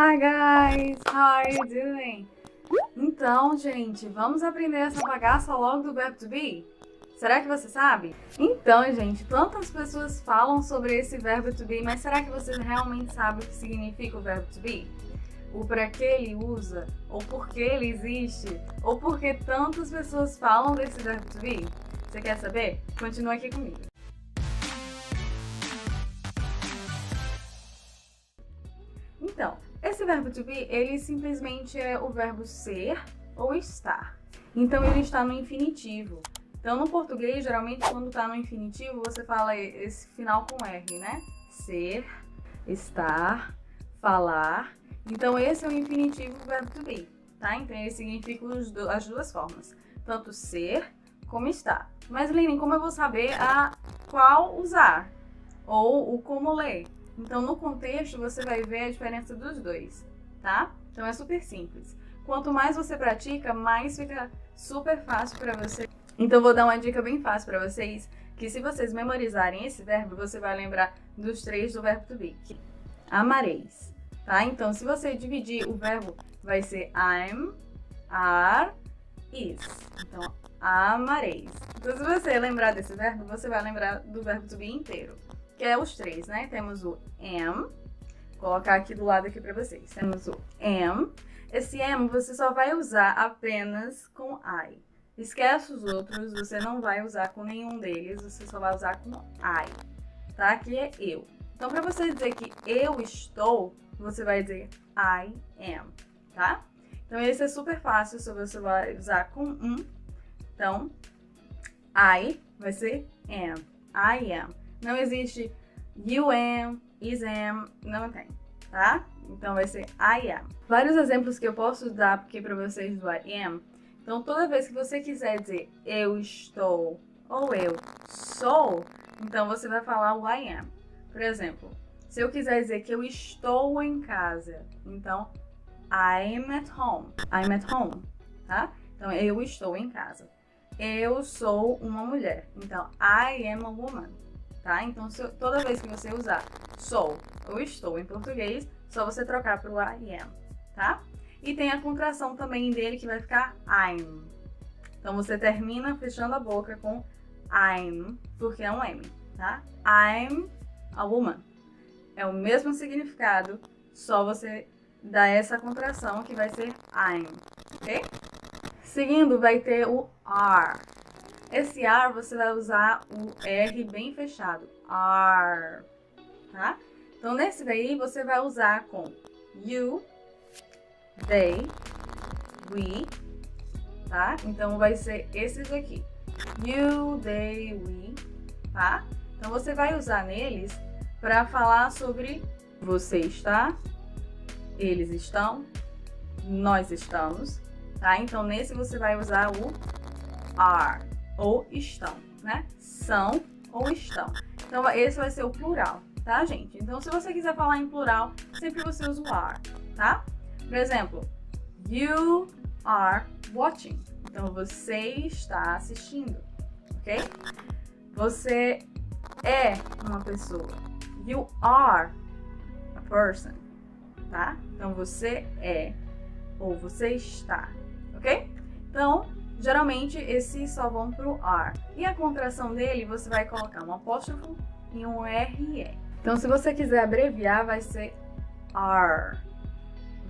Hi guys, how are you doing? Então, gente, vamos aprender essa bagaça logo do verbo to be? Será que você sabe? Então, gente, tantas pessoas falam sobre esse verbo to be, mas será que você realmente sabe o que significa o verbo to be? O para que ele usa? Ou por que ele existe? Ou por que tantas pessoas falam desse verbo to be? Você quer saber? Continua aqui comigo. Então, esse verbo to be, ele simplesmente é o verbo ser ou estar. Então, ele está no infinitivo. Então, no português, geralmente, quando está no infinitivo, você fala esse final com R, né? Ser, estar, falar. Então, esse é o infinitivo do verbo to be, tá? Então, ele significa as duas formas. Tanto ser como estar. Mas, Lene, como eu vou saber a qual usar? Ou o como ler? Então, no contexto, você vai ver a diferença dos dois, tá? Então, é super simples. Quanto mais você pratica, mais fica super fácil para você. Então, vou dar uma dica bem fácil para vocês, que se vocês memorizarem esse verbo, você vai lembrar dos três do verbo to be. Amareis, tá? Então, se você dividir o verbo, vai ser I'm, are, is. Então, amareis. Então, se você lembrar desse verbo, você vai lembrar do verbo to be inteiro. Que é os três, né? Temos o am, vou colocar aqui do lado aqui para vocês. Temos o am. Esse am você só vai usar apenas com I. Esquece os outros, você não vai usar com nenhum deles, você só vai usar com I, tá? Aqui é eu. Então, para você dizer que eu estou, você vai dizer I am, tá? Então, esse é super fácil, se você vai usar com Então, I vai ser am, I am. Não existe you am, is am, não tem, tá? Então vai ser I am. Vários exemplos que eu posso dar aqui para vocês do I am. Então toda vez que você quiser dizer eu estou ou eu sou, então você vai falar o I am. Por exemplo, se eu quiser dizer que eu estou em casa, então I'm at home. I'm at home, tá? Então eu estou em casa. Eu sou uma mulher, então I am a woman. Tá? Então, toda vez que você usar sou ou estou em português, só você trocar para o I am, tá? E tem a contração também dele que vai ficar I'm. Então, você termina fechando a boca com I'm, porque é um M, tá? I'm a woman. É o mesmo significado, só você dá essa contração que vai ser I'm, ok? Seguindo, vai ter o are. Esse are você vai usar o R bem fechado, are, tá? Então, nesse daí, você vai usar com you, they, we, tá? Então, vai ser esses aqui, you, they, we, tá? Então, você vai usar neles para falar sobre você está, eles estão, nós estamos, tá? Então, nesse você vai usar o are. Ou estão, né? São ou estão. Então, esse vai ser o plural, tá, gente? Então, se você quiser falar em plural, sempre você usa o are, tá? Por exemplo, you are watching. Então, você está assistindo, ok? Você é uma pessoa. You are a person, tá? Então, você é ou você está, ok? Então, geralmente, esses só vão pro are. E a contração dele, você vai colocar um apóstrofo e um RE. Então, se você quiser abreviar, vai ser are,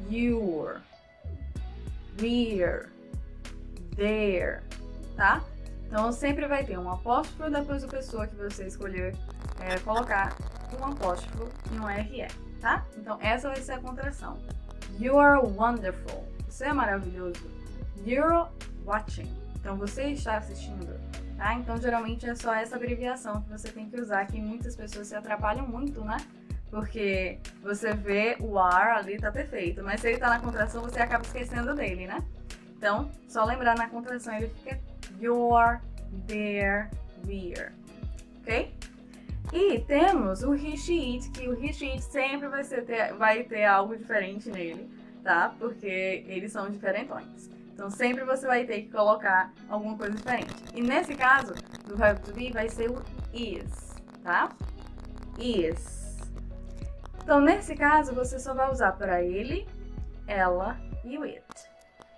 your, we're, their, tá? Então, sempre vai ter um apóstrofo depois da pessoa que você escolher colocar um apóstrofo e um RE, tá? Então, essa vai ser a contração. You are wonderful. Você é maravilhoso. You're watching. Então, você está assistindo, tá? Então, geralmente é só essa abreviação que você tem que usar, que muitas pessoas se atrapalham muito, né? Porque você vê o are ali, tá perfeito, mas se ele tá na contração, você acaba esquecendo dele, né? Então, só lembrar na contração, ele fica your, their, we're, ok? E temos o he, she, it, que o he, she, it sempre vai ter algo diferente nele, tá? Porque eles são diferentões. Então, sempre você vai ter que colocar alguma coisa diferente. E nesse caso, do verbo to be, vai ser o is, tá? Is. Então, nesse caso, você só vai usar para ele, ela e o it.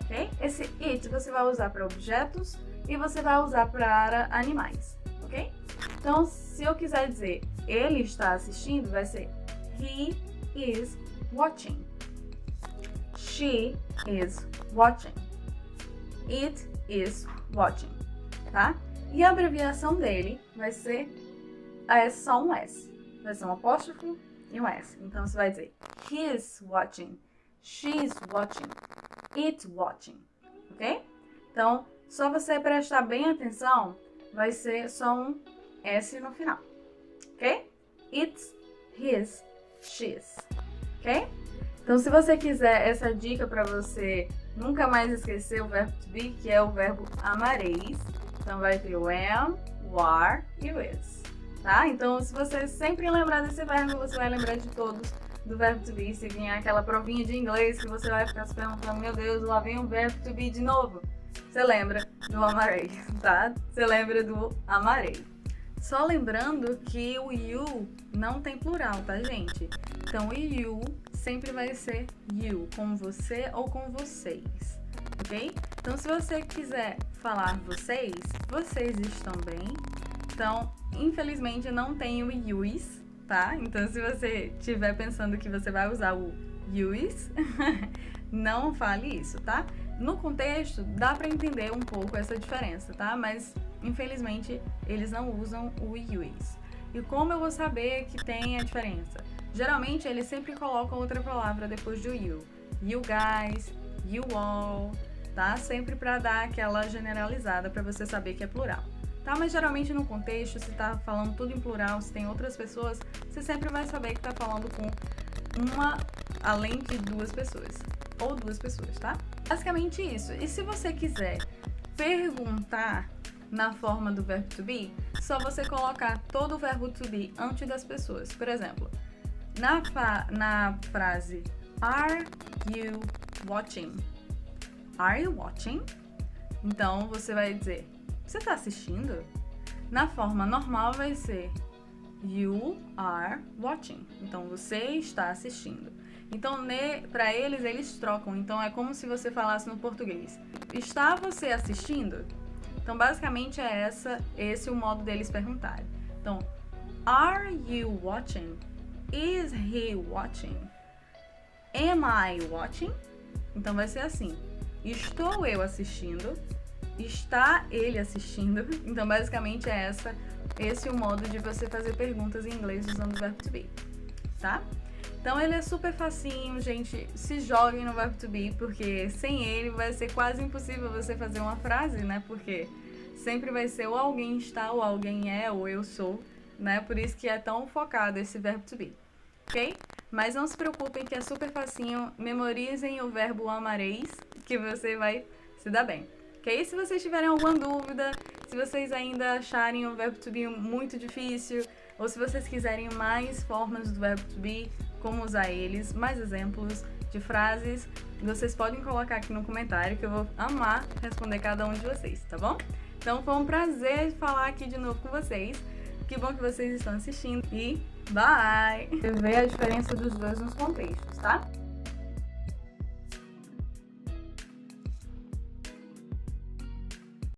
Ok? Esse it você vai usar para objetos e você vai usar para animais. Ok? Então, se eu quiser dizer ele está assistindo, vai ser he is watching. She is watching. It is watching. Tá? E a abreviação dele vai ser só um S. Vai ser um apóstrofo e um S. Então, você vai dizer he's watching, she's watching, it's watching. Ok? Então, só você prestar bem atenção, vai ser só um S no final. Ok? It's, his, she's. Ok? Então, se você quiser essa dica para você nunca mais esquecer o verbo to be, que é o verbo amareis, então vai ter o am, o are e o is. Tá? Então, se você sempre lembrar desse verbo, você vai lembrar de todos do verbo to be. Se vier aquela provinha de inglês que você vai ficar se perguntando, meu Deus, lá vem o verbo to be de novo. Você lembra do amarei, tá? Você lembra do amarei. Só lembrando que o you não tem plural, tá, gente? Então, o you sempre vai ser you, com você ou com vocês, ok? Então, se você quiser falar vocês, vocês estão bem. Então, infelizmente, não tem o yous, tá? Então, se você estiver pensando que você vai usar o yous, não fale isso, tá? No contexto, dá pra entender um pouco essa diferença, tá? Mas, infelizmente, eles não usam o yous. E como eu vou saber que tem a diferença? Geralmente, eles sempre colocam outra palavra depois do you. You guys, you all, tá? Sempre pra dar aquela generalizada pra você saber que é plural. Tá? Mas geralmente no contexto, se tá falando tudo em plural, se tem outras pessoas, você sempre vai saber que tá falando com uma, além de duas pessoas. Ou duas pessoas, tá? Basicamente isso. E se você quiser perguntar na forma do verbo to be, só você colocar todo o verbo to be antes das pessoas. Por exemplo, na frase Are you watching? Are you watching? Então você vai dizer, você está assistindo? Na forma normal vai ser You are watching. Então, você está assistindo. Então, para eles trocam. Então, é como se você falasse no português. Está você assistindo? Então, basicamente, é esse o modo deles perguntarem. Então, Are you watching? Is he watching? Am I watching? Então, vai ser assim. Estou eu assistindo? Está ele assistindo? Então, basicamente, é esse o modo de você fazer perguntas em inglês usando o verbo to be, tá? Então, ele é super facinho, gente. Se joguem no verbo to be, porque sem ele vai ser quase impossível você fazer uma frase, né? Porque sempre vai ser ou alguém está, ou alguém é, ou eu sou, né? Por isso que é tão focado esse verbo to be, ok? Mas não se preocupem que é super facinho. Memorizem o verbo amareis, que você vai se dar bem. Ok? Se vocês tiverem alguma dúvida, se vocês ainda acharem o verbo to be muito difícil, ou se vocês quiserem mais formas do verbo to be, como usar eles, mais exemplos de frases, vocês podem colocar aqui no comentário que eu vou amar responder cada um de vocês, tá bom? Então foi um prazer falar aqui de novo com vocês. Que bom que vocês estão assistindo e bye! Ver a diferença dos dois nos contextos, tá?